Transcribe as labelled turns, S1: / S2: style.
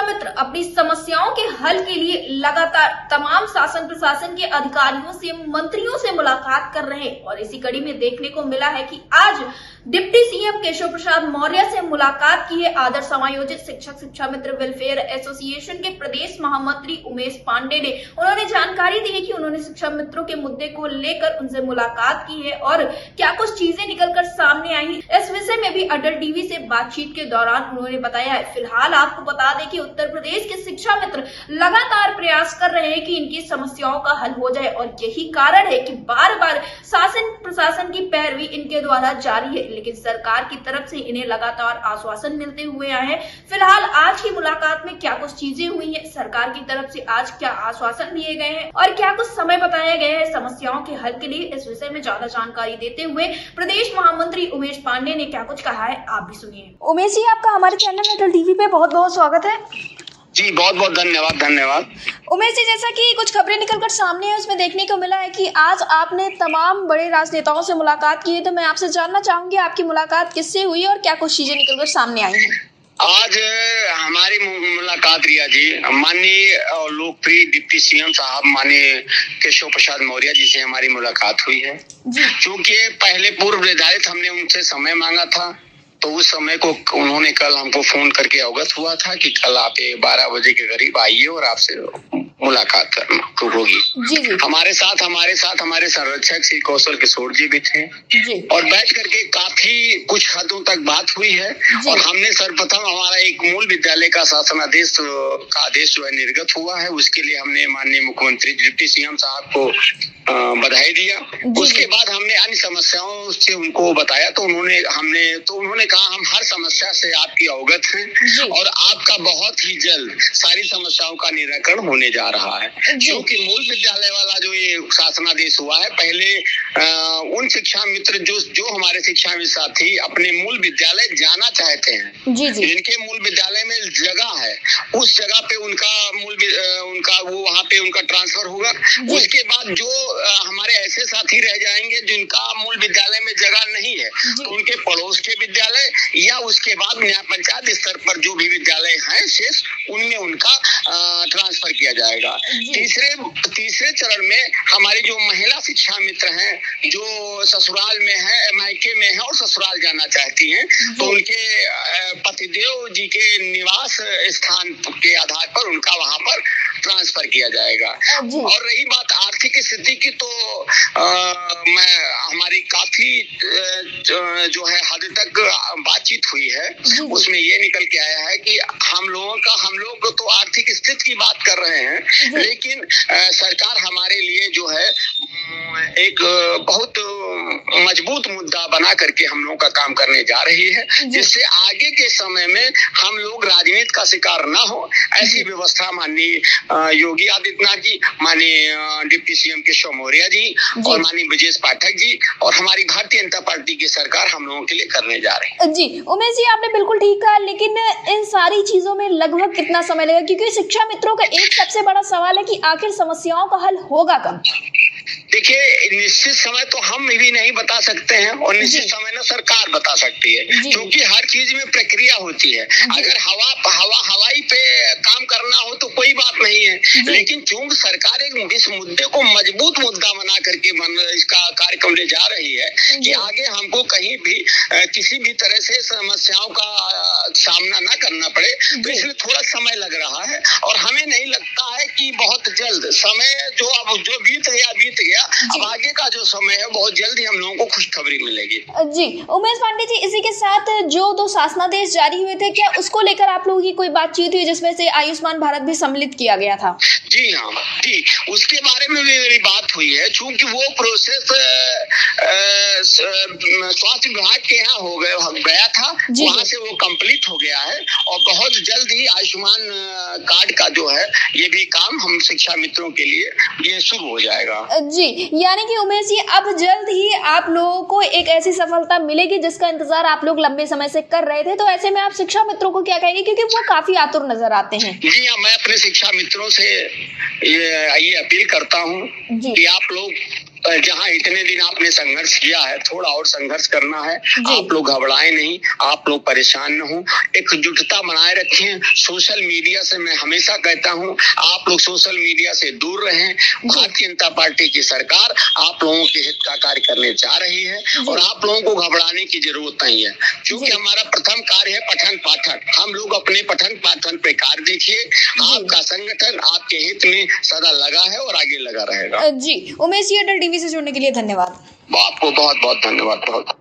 S1: मित्र अपनी समस्याओं के हल के लिए लगातार तमाम शासन प्रशासन के अधिकारियों से मंत्रियों से मुलाकात कर रहे हैं और इसी कड़ी में देखने को मिला है कि आज डिप्टी सीएम केशव प्रसाद मौर्य से मुलाकात की है आदर्श समायोजित शिक्षक शिक्षा मित्र वेलफेयर एसोसिएशन के प्रदेश महामंत्री उमेश पांडे ने। उन्होंने जानकारी दी है कि उन्होंने शिक्षा मित्रों के मुद्दे को लेकर उनसे मुलाकात की है और क्या कुछ चीजें निकलकर सामने आई इस विषय में भी अटल टीवी से बातचीत के दौरान उन्होंने बताया है। फिलहाल आपको बता दें कि उत्तर प्रदेश के शिक्षा मित्र लगातार प्रयास कर रहे हैं कि इनकी समस्याओं का हल हो जाए और यही कारण है कि बार बार शासन प्रशासन की पैरवी इनके द्वारा जारी है, लेकिन सरकार की तरफ से इन्हें लगातार आश्वासन मिलते हुए आए हैं। फिलहाल आज की मुलाकात में क्या कुछ चीजें हुई हैं, सरकार की तरफ से आज क्या आश्वासन दिए गए हैं और क्या कुछ समय बताया गया है समस्याओं के हल के लिए, इस विषय में ज्यादा जानकारी देते हुए प्रदेश महामंत्री उमेश पांडे ने क्या कुछ कहा है, आप भी सुनिए। उमेश जी, आपका हमारे चैनल अटल टीवी पे बहुत बहुत स्वागत है।
S2: जी बहुत बहुत धन्यवाद।
S1: उमेश जी, जैसा कि कुछ खबरें निकलकर सामने है उसमें देखने को मिला है कि आज आपने तमाम बड़े राजनेताओं से मुलाकात की है, तो मैं आपसे जानना चाहूंगी आपकी मुलाकात किससे हुई और क्या कुछ चीजें निकलकर सामने आई हैं।
S2: आज हमारी मुलाकात रिया जी माननीय और लोकप्रिय डिप्टी सीएम साहब माननीय केशव प्रसाद मौर्य जी से हमारी मुलाकात हुई है। क्योंकि पहले पूर्व निर्धारित हमने उनसे समय मांगा था, तो उस समय को उन्होंने कल हमको फोन करके अवगत हुआ था कि कल आप 12 बजे के करीब आइए और आपसे मुलाकात करना होगी। हमारे साथ हमारे संरक्षक श्री कौशल किशोर जी भी थे और बैठ करके काफी कुछ हदों तक बात हुई है और हमने सर्वप्रथम हमारा एक मूल विद्यालय का शासन आदेश का आदेश जो है निर्गत हुआ है, उसके लिए हमने माननीय मुख्यमंत्री डिप्टी सीएम साहब को बधाई दिया। उसके बाद हमने अन्य समस्याओं से उनको बताया, तो उन्होंने कहा हम हर समस्या से आपकी अवगत हैं और आपका बहुत ही जल्द सारी समस्याओं का निराकरण होने जा रहा है। क्योंकि मूल विद्यालय वाला जो ये शासनादेश हुआ है, पहले उन शिक्षा मित्र जो हमारे शिक्षा मित्र साथी अपने मूल विद्यालय जाना चाहते हैं, जिनके मूल विद्यालय में जगह है, उस जगह पे उनका वो वहाँ पे उनका ट्रांसफर होगा। उसके बाद जो हमारे ऐसे साथी रह जाएंगे जिनका मूल विद्यालय में जगह नहीं है, तो उनके पड़ोस के विद्यालय या उसके बाद न्याय पंचायत स्तर पर जो भी विद्यालय हैं शेष, उनमें उनका ट्रांसफर किया जाएगा। तीसरे चरण में हमारी जो महिला शिक्षा मित्र हैं जो ससुराल में है, मायके में है और ससुराल जाना चाहती हैं, तो उनके पतिदेव जी के निवास स्थान के आधार पर उनका वहां पर ट्रांसफर किया जाएगा। और रही बात आर्थिक स्थिति की, तो हमारी काफी जो है हद तक बातचीत हुई है, उसमें ये निकल के आया है कि हम लोग तो आर्थिक स्थिति की बात कर रहे हैं, लेकिन सरकार हमारे लिए जो है एक बहुत मजबूत मुद्दा बना करके हम लोगों का काम करने जा रही है, जिससे आगे के समय में हम लोग राजनीति का शिकार ना हो, ऐसी व्यवस्था माननीय योगी आदित्यनाथ जी, माननीय डिप्टी सीएम केशव मौर्य जी और माननीय ब्रजेश पाठक जी और हमारी भारतीय जनता पार्टी की सरकार हम लोगों के लिए करने जा रही है।
S1: जी उमेश जी, आपने बिल्कुल ठीक कहा, लेकिन इन सारी चीजों में लगभग कितना समय लगेगा? क्योंकि शिक्षा मित्रों का एक सबसे बड़ा सवाल है कि आखिर समस्याओं का हल होगा कब?
S2: देखिए, निश्चित समय तो हम भी नहीं बता सकते हैं और निश्चित समय ना सरकार बता सकती है, क्योंकि हर चीज में प्रक्रिया होती है। अगर हवाई पे काम करना हो तो कोई बात नहीं है, लेकिन चूंकि सरकार इस मुद्दे को मजबूत मुद्दा बना करके इसका कार्यक्रम ले जा रही है कि आगे हमको कहीं भी किसी भी तरह से समस्याओं का सामना ना करना पड़े, तो इसलिए थोड़ा समय लग रहा है और हमें नहीं लगता है कि बहुत जल्द समय जो बीत गया, अब आगे का जो समय है बहुत जल्द ही हम लोगों को खुशखबरी मिलेगी।
S1: जी उमेश पांडे जी, इसी के साथ जो 2 शासनादेश जारी हुए थे, क्या उसको लेकर आप लोगों की कोई बातचीत हुई जिसमें से आयुष्मान भारत भी सम्मिलित किया गया था?
S2: जी हाँ, जी उसके बारे में भी मेरी बात हुई है, चूंकि वो प्रोसेस स्वास्थ्य विभाग के यहाँ हो गया था, वहाँ से वो कंप्लीट हो गया है और बहुत जल्द ही आयुष्मान कार्ड का जो है ये भी काम हम शिक्षा मित्रों के लिए ये शुरू हो जाएगा।
S1: जी, यानी कि उमेश जी, अब जल्द ही आप लोगों को एक ऐसी सफलता मिलेगी जिसका इंतजार आप लोग लंबे समय से कर रहे थे, तो ऐसे में आप शिक्षा मित्रों को क्या कहेंगे, क्योंकि वो काफी आतुर नजर आते हैं?
S2: जी हाँ, मैं अपने शिक्षा मित्रों से ये अपील करता हूँ कि आप लोग जहाँ इतने दिन आपने संघर्ष किया है, थोड़ा और संघर्ष करना है। आप लोग घबराए नहीं, आप लोग परेशान न हो, एकजुटता बनाए रखें। सोशल मीडिया से मैं हमेशा कहता हूँ, आप लोग सोशल मीडिया से दूर रहें। भारतीय जनता पार्टी की सरकार आप लोगों के हित का कार्य करने जा रही है और आप लोगों को घबराने की जरूरत नहीं है, क्योंकि हमारा प्रथम कार्य है पठन पाठन। हम लोग अपने पठन पाठन पे कार्य देखिए। आपका संगठन आपके हित में सदा लगा है और आगे लगा रहेगा।
S3: जी, उमेश जी, अटल टीवी से जुड़ने के लिए धन्यवाद।
S2: आपको बहुत बहुत धन्यवाद। बहुत